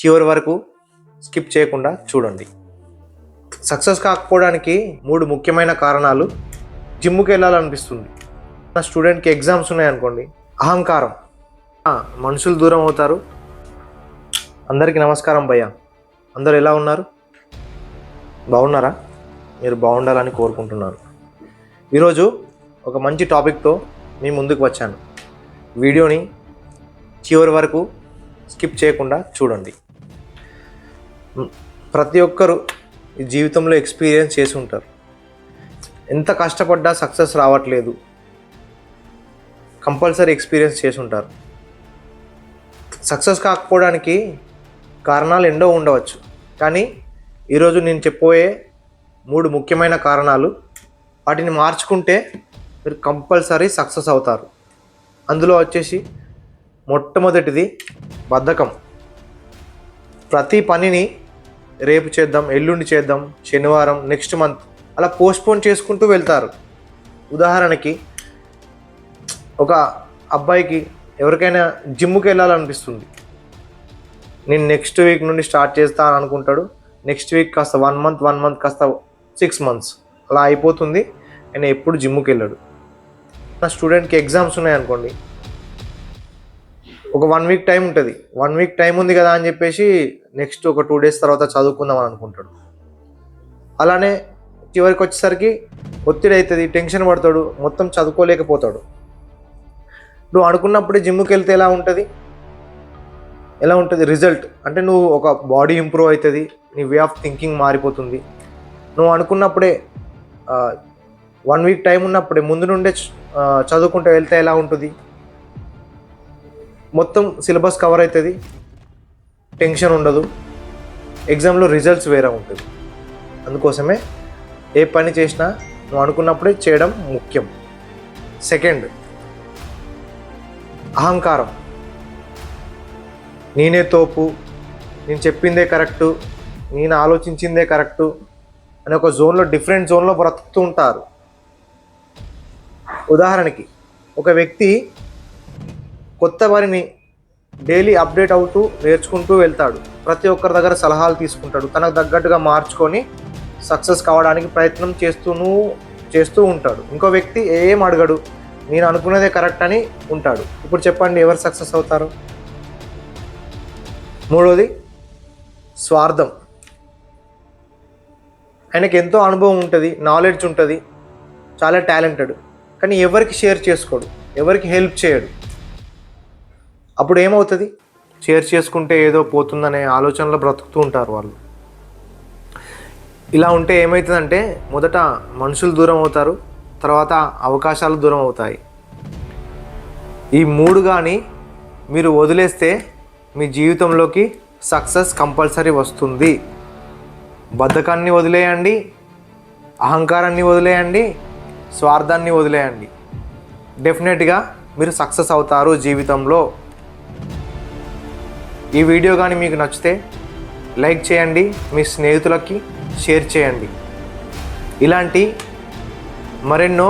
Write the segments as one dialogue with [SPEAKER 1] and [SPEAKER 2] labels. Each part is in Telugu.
[SPEAKER 1] చివరి వరకు స్కిప్ చేయకుండా చూడండి. సక్సెస్ కాకపోవడానికి 3 ముఖ్యమైన కారణాలు. జిమ్కి వెళ్ళాలనిపిస్తుంది. నా స్టూడెంట్కి ఎగ్జామ్స్ ఉన్నాయనుకోండి. అహంకారం, మనుషులు దూరం అవుతారు. అందరికీ నమస్కారం భయ్య. అందరూ ఎలా ఉన్నారు? బాగున్నారా? మీరు బాగుండాలని కోరుకుంటున్నాను. ఈరోజు ఒక మంచి టాపిక్తో మీ ముందుకు వచ్చాను. వీడియోని చివరి వరకు స్కిప్ చేయకుండా చూడండి. ప్రతి ఒక్కరూ ఈ జీవితంలో ఎక్స్పీరియన్స్ చేసి ఉంటారు. ఎంత కష్టపడ్డా సక్సెస్ రావట్లేదు, కంపల్సరీ ఎక్స్పీరియన్స్ చేసి ఉంటారు. సక్సెస్ కాకపోవడానికి కారణాలు ఎన్నో ఉండవచ్చు, కానీ ఈరోజు నేను చెప్పబోయే 3 ముఖ్యమైన కారణాలు. వాటిని మార్చుకుంటే మీరు కంపల్సరీ సక్సెస్ అవుతారు. అందులో వచ్చేసి మొట్టమొదటిది బద్ధకం. ప్రతి పనిని రేపు చేద్దాం, ఎల్లుండి చేద్దాం, శనివారం, నెక్స్ట్ మంత్ అలా పోస్ట్పోన్ చేసుకుంటూ వెళ్తారు. ఉదాహరణకి ఒక అబ్బాయికి ఎవరికైనా జిమ్కి వెళ్ళాలనిపిస్తుంది. నేను నెక్స్ట్ వీక్ నుండి స్టార్ట్ చేస్తాను అనుకుంటాడు. నెక్స్ట్ వీక్ కాస్త 1 మంత్ కాస్త 6 మంత్స్ అలా అయిపోతుంది. ఆయన ఎప్పుడు జిమ్కి వెళ్ళాడు. నా స్టూడెంట్కి ఎగ్జామ్స్ ఉన్నాయనుకోండి. ఒక 1 వీక్ టైం ఉంటుంది. 1 వీక్ టైం ఉంది కదా అని చెప్పేసి నెక్స్ట్ ఒక 2 డేస్ తర్వాత చదువుకుందాం అని అనుకుంటాడు. అలానే చివరికి వచ్చేసరికి ఒత్తిడి అవుతుంది, టెన్షన్ పడతాడు, మొత్తం చదువుకోలేకపోతాడు. నువ్వు అనుకున్నప్పుడే జిమ్కి వెళ్తే ఎలా ఉంటుంది రిజల్ట్ అంటే నువ్వు ఒక బాడీ ఇంప్రూవ్ అవుతుంది, నీ వే ఆఫ్ థింకింగ్ మారిపోతుంది. నువ్వు అనుకున్నప్పుడే 1 వీక్ టైం ఉన్నప్పుడే ముందు నుండే చదువుకుంటూ వెళ్తే ఎలా ఉంటుంది? మొత్తం సిలబస్ కవర్ అవుతుంది, టెన్షన్ ఉండదు, ఎగ్జామ్లో రిజల్ట్స్ వేరే ఉంటుంది. అందుకోసమే ఏ పని చేసినా నువ్వు అనుకున్నప్పుడే చేయడం ముఖ్యం. సెకండ్, అహంకారం. నేనే తోపు, నేను చెప్పిందే కరెక్టు, నేను ఆలోచించిందే కరెక్టు అని ఒక డిఫరెంట్ జోన్లో బ్రతుకుతూ ఉంటారు. ఉదాహరణకి ఒక వ్యక్తి కొత్త వారిని డైలీ అప్డేట్ అవుతూ నేర్చుకుంటూ వెళ్తాడు. ప్రతి ఒక్కరి దగ్గర సలహాలు తీసుకుంటాడు. తనకు తగ్గట్టుగా మార్చుకొని సక్సెస్ కావడానికి ప్రయత్నం చేస్తూ ఉంటాడు. ఇంకో వ్యక్తి ఏం అడగడు, నేను అనుకున్నదే కరెక్ట్ అని ఉంటాడు. ఇప్పుడు చెప్పండి, ఎవరు సక్సెస్ అవుతారు? మూడోది స్వార్థం. ఆయనకి ఎంతో అనుభవం ఉంటుంది, నాలెడ్జ్ ఉంటుంది, చాలా టాలెంటెడ్, కానీ ఎవరికి షేర్ చేసుకోడు, ఎవరికి హెల్ప్ చేయడు. అప్పుడు ఏమవుతుంది? షేర్ చేసుకుంటే ఏదో పోతుందనే ఆలోచనలో బ్రతుకుతూ ఉంటారు వాళ్ళు. ఇలా ఉంటే ఏమవుతుందంటే మొదట మనుషులు దూరం అవుతారు, తర్వాత అవకాశాలు దూరం అవుతాయి. ఈ 3 కానీ మీరు వదిలేస్తే మీ జీవితంలోకి సక్సెస్ కంపల్సరీ వస్తుంది. బద్ధకాన్ని వదిలేయండి, అహంకారాన్ని వదిలేయండి, స్వార్థాన్ని వదిలేయండి. డెఫినెట్గా మీరు సక్సెస్ అవుతారు జీవితంలో. ఈ వీడియో కానీ మీకు నచ్చితే లైక్ చేయండి, మీ స్నేహితులకి షేర్ చేయండి. ఇలాంటి మరెన్నో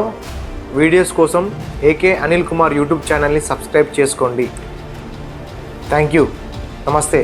[SPEAKER 1] వీడియోస్ కోసం ఏకే అనిల్ కుమార్ యూట్యూబ్ ఛానల్ని సబ్స్క్రైబ్ చేసుకోండి. Thank you. నమస్తే.